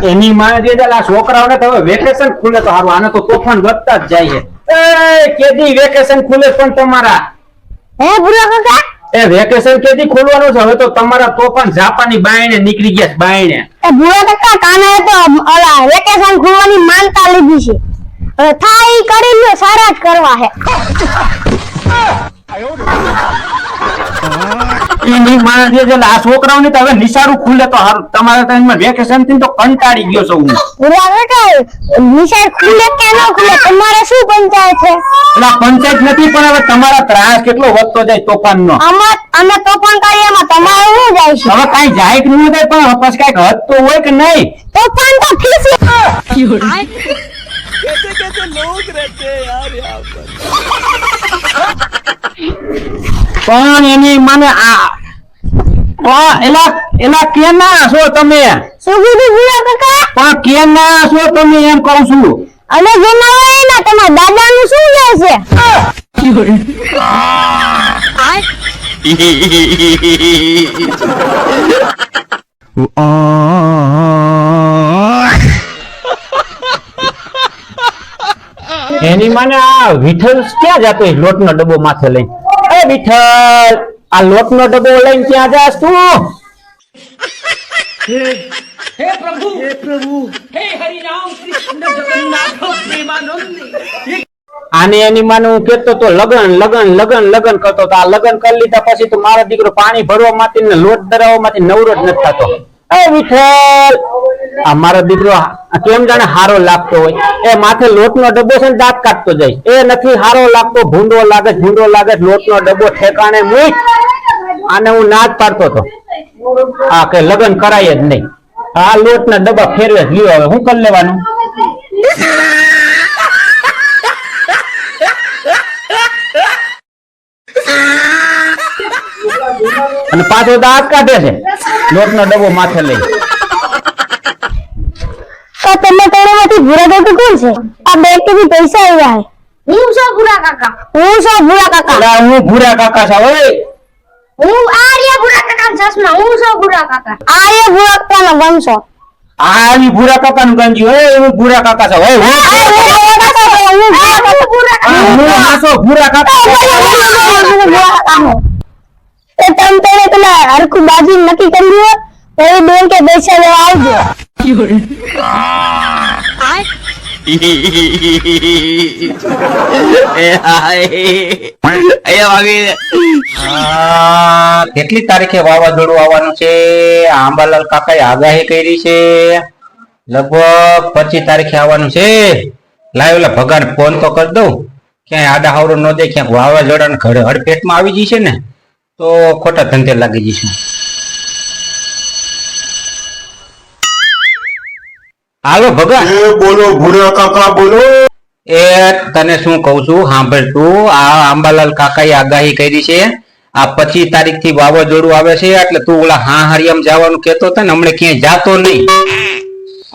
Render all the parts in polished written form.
એની માં જે આ છોકરાઓને તો હવે વેકેશન ખુલે તો હારું, આને તો તોફાન વધતા જ જાય છે. એ કેદી વેકેશન ખુલે પણ તમારા? હે ભૂરા કાકા, એ વેકેશન કેદી ખોલવાનું છે? હવે તો તમારા તોફાન જાપાની બાયણે નીકળી ગયા છે, બાયણે. એ ભૂરા કાકા કાને તો ઓલા વેકેશન ખોલવાની માનતા લીધી છે. હવે થાય ઈ કરી લ્યો, સારા જ કરવા હે. એની માં જે આ છોકરાઓને તો હવે નિશાળું ખુલે તો હારું, તમારા ટાઈમમાં વેકેશન થી તો કંટાળી ગયો છું હું. ભૂરા કાકા નિશાળ ખુલે કે ન ખુલે તમારે શું પંચાયત છે? એટલે પંચાયત નથી, પણ હવે તમારા ત્રાસ કેટલો વધતો જાય તોફાન નો. અમે તોફાન કરીએ એમાં તમારે શું જાય છે? હવે કઈ જાય કે ન જાય, પણ પછી કઈક હદ તો હોય કે નહીં? તોફાન તો ખીસી कैसे कैसे लोग रहते हैं यार यहाँ पर। પણ એની મને એલા કેના છો તમે? શું કીધું ભૂરા કાકા? પણ કેના છો તમે એમ કહું છું. અને જણાવો એના તમારા દાદાનું શું જાય છે? એની મને આ વિઠ્ઠલ ક્યાં જતો લોટનો ડબ્બો માથે લઈને? એ વિઠ્ઠલ, આ લોટનો ડબ્બો લઈને ક્યાં જાસ તું? हे प्रभु हे हरि राम कृष्ण जगन्नाथ प्रेमानंद। આને એની માને હું કેતો તો લગન લગન લગન લગન કરતો તો, આ લગન કરી લીધા પછી તો મારો દીકરો પાણી ભરવા માંથી ને લોટ દરાવવા માંથી નવરો જ નથી થતો. એ વિઠ્ઠલ, આ મારો દીકરો કેમ જાણે હારો લાગતો હોય, એ માથે લોટનો ડબ્બો છે ને દાંત કાઢતો જાય. એ નથી હારો લાગતો, ભૂંડો લાગે, લોટનો ડબ્બો ઠેકાણે મૂક. આને હું ના જ પાડતો હતો, આ કે લગન કરાય જ નહીં. આ લોટના ડબ્બા ફેરવે જ લ્યો, હવે શું કરી લેવાનું? અને પાછો દાંત કાઢે છે લોટનો ડબ્બો માથે લઈ. તો તમે તોડેમાંથી ભૂરા કાકા કોણ છે? આ બેંક થી પૈસા આવ્યા હે. હું છું ભૂરા કાકા. અલા, હું ભૂરા કાકા છું. ઓય, હું આર્ય ભૂરા કાકા ચશ્મા. હું છું ભૂરા કાકા. આર્ય ભૂરા કાકાનો વંશો. આવી ભૂરા કાકાનું ગંજી. ઓય, હું ભૂરા કાકા છું. ઓય, હું હાસો ભૂરા કાકા. તો તમે તને પેલા હરખું બાજી નક્કી કરી લ્યો, પછી બેંકે પૈસા લેવા આવજો. કેટલી તારીખે વાવાઝોડું આવવાનું છે? આંબાલાલ કાકાએ આગાહી કરી છે, લગભગ 25 તારીખે આવવાનું છે. લાવ ઓલા ભગાને ફોન તો કરી દઉં, ક્યાંય આડા હાવડો ન દે, ક્યાંક વાવાઝોડાને ઘરે હડપેટમાં આવી જશે ને તો ખોટા ધંધે લાગી જઈશું. હાલો ભગા. બોલો ભૂરા કાકા, બોલો. એ તને શું કહું છું, સાંભળ તું. આ આંબાલાલ કાકાએ આગાહી કરી છે, આ 25 તારીખ થી વાવાઝોડું આવે છે, એટલે તું ઓલા હાહરિયામ જવાનું કેતો હતો ને, હમણાં ક્યાંય જાતો નહીં.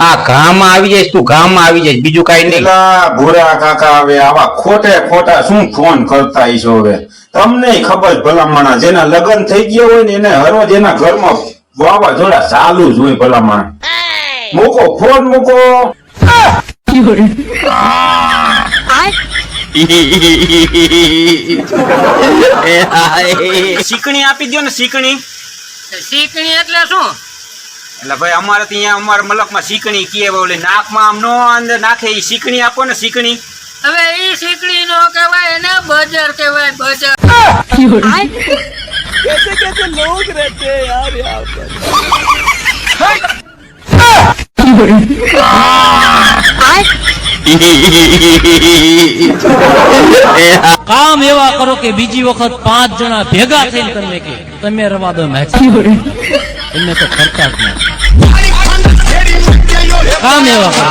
આ ગામમાં આવી જઈશ, તું ગામમાં આવી જઈશ, બીજું કઈ નહીં. ભૂરા કાકા હવે આવા ખોટા શું ફોન કરતા હશો? હવે તમને ખબર ભલામણા, જેના લગ્ન થઈ ગયા હોય ને એને હરોજ એના ઘરમાં વાવાઝોડા ચાલુ જ હોય. ભલામણા મૂકો ફોન, મૂકો. શીકણી આપી દો ને, શીકણી. શીકણી એટલે શું? એટલે ભાઈ અમારે ત્યાં અમારા મલકમાં શીકણી કીએ, ઓલી નાકમાં આમ નો અંદર નાખે, એ શીકણી આપો ને, શીકણી. હવે ઈ શીકણી નો કહેવાય, એને બજર કહેવાય, બજર. कैसे कैसे लोग रहते हैं यार यहाँ पर। કામ એવા કરો કે બીજી વખત 5 જણા ભેગા થઈને તમને કે તમે રવા દો મેક્સી એમને તો કરતા જ નહીં. કામ એવા કરો.